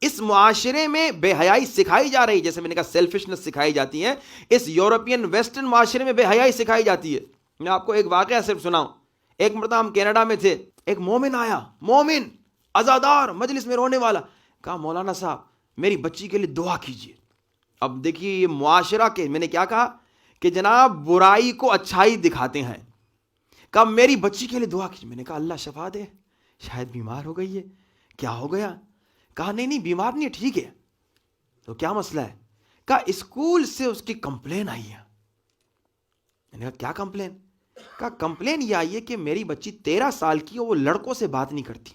اس معاشرے میں بے حیائی سکھائی جا رہی، جیسے میں نے کہا سیلفشنس سکھائی جاتی ہے، اس یورپین ویسٹرن معاشرے میں بے حیائی سکھائی جاتی ہے. میں آپ کو ایک واقعہ صرف سناؤں. ایک مرتبہ ہم کینیڈا میں تھے، ایک مومن آیا، مومن عزادار، مجلس میں رونے والا. کہا مولانا صاحب میری بچی کے لیے دعا کیجیے. اب دیکھیے یہ معاشرہ کے، میں نے کیا کہا کہ جناب برائی کو اچھائی دکھاتے ہیں. کہا میری بچی کے لیے دعا کیجیے. میں نے کہا اللہ شفا دے، شاید بیمار ہو گئی ہے، کیا ہو گیا؟ کہا نہیں بیمار نہیں، ٹھیک ہے. تو کیا مسئلہ ہے؟ کہا اسکول سے اس کی کمپلین آئی ہے. میں نے کہا کیا کمپلین؟ کہا کمپلین یہ آئی ہے کہ میری بچی 13 سال کی ہے، وہ لڑکوں سے بات نہیں کرتی.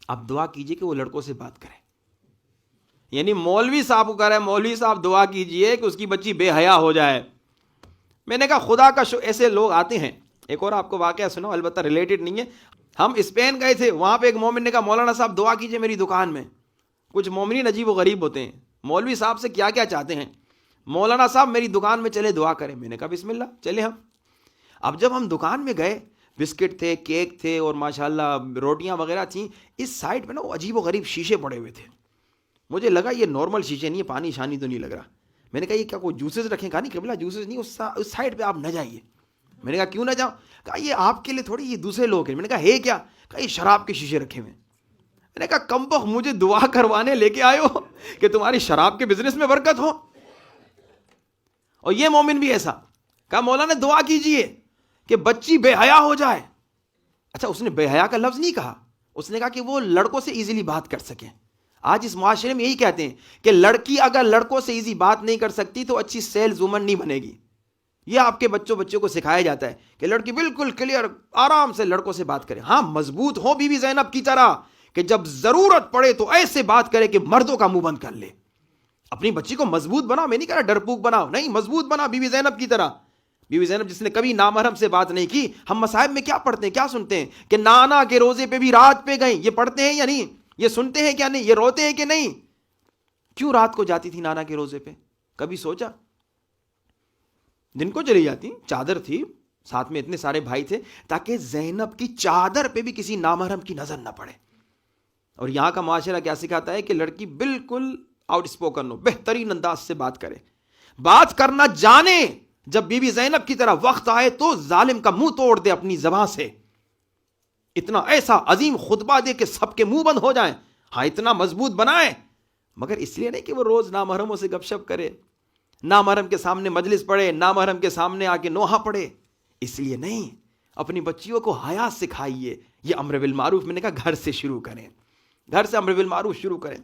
اب دعا کیجئے کہ وہ لڑکوں سے بات کرے. یعنی مولوی صاحب کو کہہ رہا ہے مولوی صاحب دعا کیجئے کہ اس کی بچی بے حیا ہو جائے. میں نے کہا خدا کا ایسے لوگ آتے ہیں. ایک اور آپ کو واقعہ سناؤ، البتہ ریلیٹڈ نہیں ہے. ہم اسپین گئے تھے، وہاں پہ ایک مومن نے کہا مولانا صاحب دعا کیجئے میری دکان میں. کچھ مومنین عجیب و غریب ہوتے ہیں، مولوی صاحب سے کیا کیا چاہتے ہیں. مولانا صاحب میری دکان میں چلے دعا کریں. میں نے کہا بسم اللہ چلے ہم. اب جب ہم دکان میں گئے، بسکٹ تھے، کیک تھے اور ماشاءاللہ روٹیاں وغیرہ تھیں. اس سائڈ پہ نا وہ عجیب و غریب شیشے پڑے ہوئے تھے. مجھے لگا یہ نارمل شیشے نہیں ہے، پانی شانی تو نہیں لگ رہا. میں نے کہا یہ کیا کوئی جوسز رکھیں؟ کہا نہیں قبلہ جوسز نہیں، اس سائڈ پہ آپ نہ جائیے. میں نے کہا کیوں نہ جاؤں؟ کہا یہ آپ کے لیے تھوڑی، یہ دوسرے لوگ ہیں. میں نے کہا ہے کیا؟ کہا یہ شراب کے شیشے رکھے ہوئے. میں نے کہا کمبخت مجھے دعا کروانے لے کے آئے ہو کہ تمہاری شراب کے بزنس میں برکت ہو. اور یہ مومن بھی ایسا. کہا مولانا دعا کیجئے کہ بچی بے حیا ہو جائے. اچھا اس نے بے حیا کا لفظ نہیں کہا، اس نے کہا کہ وہ لڑکوں سے ایزیلی بات کر سکیں. آج اس معاشرے میں یہی کہتے ہیں کہ لڑکی اگر لڑکوں سے ایزی بات نہیں کر سکتی تو اچھی سیلز وومن نہیں بنے گی. یہ آپ کے بچوں کو سکھایا جاتا ہے کہ لڑکی بالکل کلیئر آرام سے لڑکوں سے بات کرے. ہاں مضبوط ہو بی بی زینب کی طرح کہ جب ضرورت پڑے تو ایسے بات کرے کہ مردوں کا منہ بند کر لے. اپنی بچی کو مضبوط بناؤ، میں نہیں کہہ رہا ڈرپوک بناؤ، نہیں مضبوط بنا بی بی زینب کی طرح. بی بی زینب جس نے کبھی نامحرم سے بات نہیں کی. ہم مصائب میں کیا پڑھتے ہیں، کیا سنتے ہیں کہ نانا کے روزے پہ بھی رات پہ گئیں. یہ پڑھتے ہیں یا نہیں؟ یہ سنتے ہیں کیا نہیں؟ یہ روتے ہیں کہ نہیں؟ کیوں رات کو جاتی تھی نانا کے روزے پہ؟ کبھی سوچا؟ دن کو چلی جاتی، چادر تھی ساتھ میں، اتنے سارے بھائی تھے تاکہ زینب کی چادر پہ بھی کسی نامحرم کی نظر نہ پڑے. اور یہاں کا معاشرہ کیا سکھاتا ہے کہ لڑکی بالکل آؤٹ اسپوکن ہو، بہترین انداز سے بات کرے، بات کرنا جانے. جب بی بی زینب کی طرح وقت آئے تو ظالم کا منہ توڑ دے اپنی زبان سے. اتنا ایسا عظیم خطبہ دے کہ سب کے منہ بند ہو جائیں. ہاں اتنا مضبوط بنائے، مگر اس لیے نہیں کہ وہ روز نامحرموں سے گپ شپ کرے، نامحرم کے سامنے مجلس پڑھے، نامحرم کے سامنے آ کے نوحہ پڑھے. اس لیے نہیں، اپنی بچیوں کو حیا سکھائیے. یہ امر بالمعروف میں نے کہا گھر سے شروع کریں، گھر سے امر بالمعروف شروع کریں.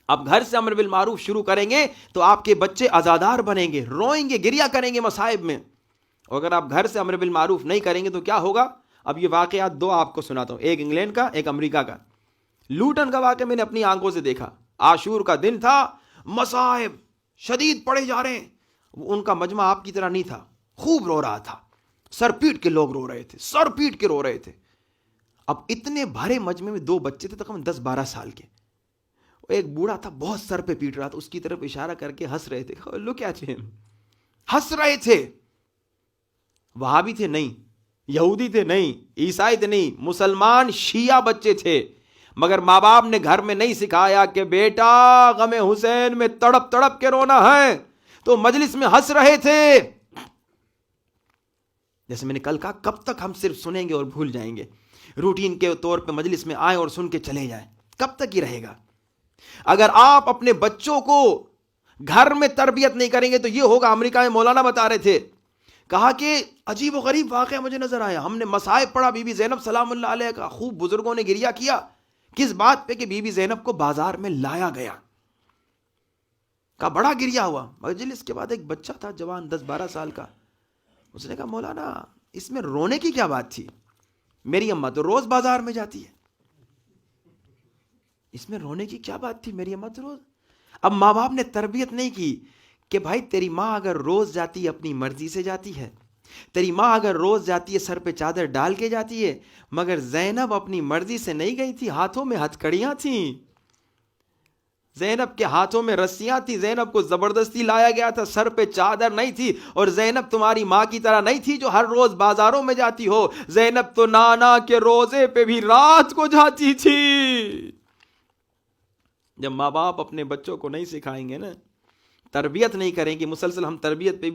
اب گھر سے امر بالمعروف شروع کریں گے تو آپ کے بچے عزادار بنیں گے، روئیں گے، گریا کریں گے مصائب میں. اور اگر آپ گھر سے امر بالمعروف نہیں کریں گے تو کیا ہوگا؟ اب یہ واقعات دو آپ کو سناتا ہوں، ایک انگلینڈ کا، ایک امریکہ کا. لوٹن کا واقعہ میں نے اپنی آنکھوں سے دیکھا. عاشور کا دن تھا، مصائب شدید پڑے جا رہے ہیں. ان کا مجمع آپ کی طرح نہیں تھا، خوب رو رہا تھا، سر پیٹ کے لوگ رو رہے تھے، سر پیٹ کے رو رہے تھے. اب اتنے بھرے مجمع میں دو بچے تھے تقریباً 10-12 سال کے. ایک بوڑھا تھا بہت سر پہ پیٹ رہا تھا، اس کی طرف اشارہ کر کے ہنس رہے تھے. لو کیا چین ہنس رہے تھے. وہابی تھے نہیں، یہودی تھے نہیں، عیسائی تھے نہیں، مسلمان شیعہ بچے تھے. مگر ماں باپ نے گھر میں نہیں سکھایا کہ بیٹا غم حسین میں تڑپ تڑپ کے رونا ہے، تو مجلس میں ہنس رہے تھے. جیسے میں نے کل کہا کب تک ہم صرف سنیں گے اور بھول جائیں گے، روٹین کے طور پہ مجلس میں آئیں اور سن کے چلے جائیں، کب تک یہ رہے گا؟ اگر آپ اپنے بچوں کو گھر میں تربیت نہیں کریں گے تو یہ ہوگا. امریکہ میں مولانا بتا رہے تھے، کہا کہ عجیب و غریب واقعہ مجھے نظر آیا. ہم نے مصائب پڑھا بی بی زینب سلام اللہ علیہ کا، خوب بزرگوں نے گریہ کیا. کس بات پہ؟ کہ بی بی زینب کو بازار میں لایا گیا. کہا بڑا گریہ ہوا. مجلس کے بعد ایک بچہ تھا جوان 10-12 سال کا، اس نے کہا مولانا اس میں رونے کی کیا بات تھی؟ میری اماں تو روز بازار میں جاتی ہے، اس میں رونے کی کیا بات تھی؟ میری اماں تو روز. اب ماں باپ نے تربیت نہیں کی کہ بھائی تیری ماں اگر روز جاتی ہے اپنی مرضی سے جاتی ہے، تیری ماں اگر روز جاتی ہے سر پہ چادر ڈال کے جاتی ہے، مگر زینب اپنی مرضی سے نہیں گئی تھی. ہاتھوں میں ہتھکڑیاں تھیں، زینب کے ہاتھوں میں رسیاں تھی، زینب کو زبردستی لایا گیا تھا، سر پہ چادر نہیں تھی. اور زینب تمہاری ماں کی طرح نہیں تھی جو ہر روز بازاروں میں جاتی ہو. زینب تو نانا کے روزے پہ بھی رات کو جاتی تھی. جب ماں باپ اپنے بچوں کو نہیں سکھائیں گے نا، تربیت نہیں کریں گے، مسلسل ہم تربیت پہ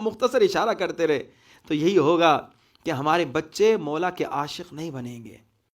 مختصر اشارہ کرتے رہے، تو یہی ہوگا کہ ہمارے بچے مولا کے عاشق نہیں بنیں گے،